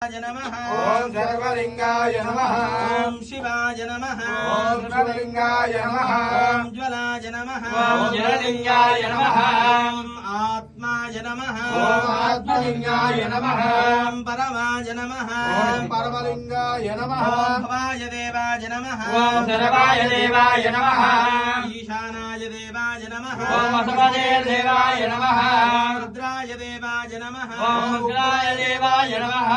नमः ओम सर्वलिंगाय नमः ओम शिवाय नमः ओम शिवलिंगाय नमः ओम ज्वलाय नमः ओम ज्वललिंगाय नमः ओम आत्माय नमः ओम आत्मलिंगाय नमः ओम परमाय नमः ओम परमलिंगाय नमः ओम भवाय देवाय नमः ओम सर्वाय देवाय नमः ईशानाय देवाय नमः ओम असुपदे देवाय नमः रुद्राय देवाय नमः ओम रुद्राय देवाय नमः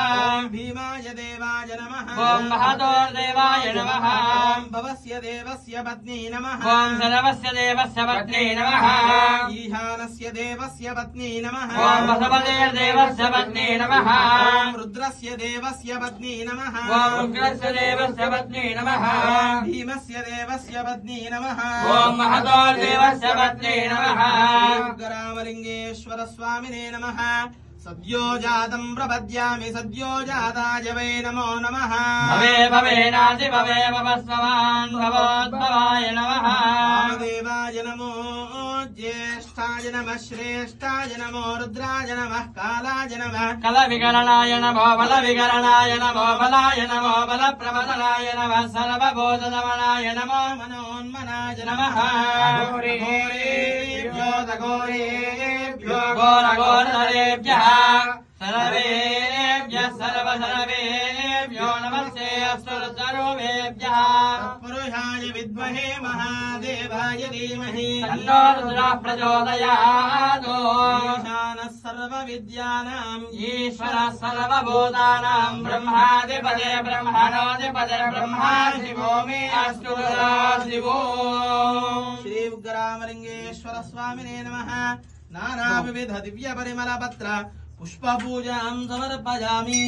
भीमाय देवाय नमः ओम महतोर देवाय नमः ओम भवस्य देवस्य पत्नी नमः ओम सर्वस्य देवस्य पत्नी नमः ईशानस्य देवस्य पत्नी नमः ओम वसुपदे देवस्य पत्नी नमः ओम रुद्रस्य देवस्य पत्नी नमः ओम रुद्रस्य देवस्य पत्नी नमः भीमस्य देवस्य पत्नी नमः ओम महतोर देवस्य पत्नी नमः रामलिंगेश्वर स्वामिने नमः सद्यो जातं प्रपद्यामि सद्यो जाताय वै नमो नमः भवे भवेनासि भवे भवस्ववान् भवोद्भवाय नमः वामदेवाय नमो ज्येष्ठाय नमः श्रेष्ठाय नमो रुद्राय नमः कालाय नमः कलविकरणाय नमो बलविकरणाय नमो बलाय नमो बलप्रबलाय नमः सर्वभूतदमनाय नमो मनोन्मनाय नमः घोरेभ्यो घोरेभ्यो घोरघोरधरेभ्यः सर्वेभ्यः सर्वसर्वेभ्यो नमस्ते अस्तु सर्वेभ्यः पुरुषाय विद्महे महादेवाय धीमहि तन्नो रुद्रः प्रचोदयात् ईशानः सर्वविद्यानाम् ईश्वरः सर्वभूतानां ब्रह्माधिपते ब्रह्मणोऽधिपते ब्रह्मा शिवो मे अस्तु शिवो श्री उग्ररामलिंगेश्वर स्वामिने नमः नानाविध दिव्य परिमल पत्र पुष्प पूजां समर्पयामि।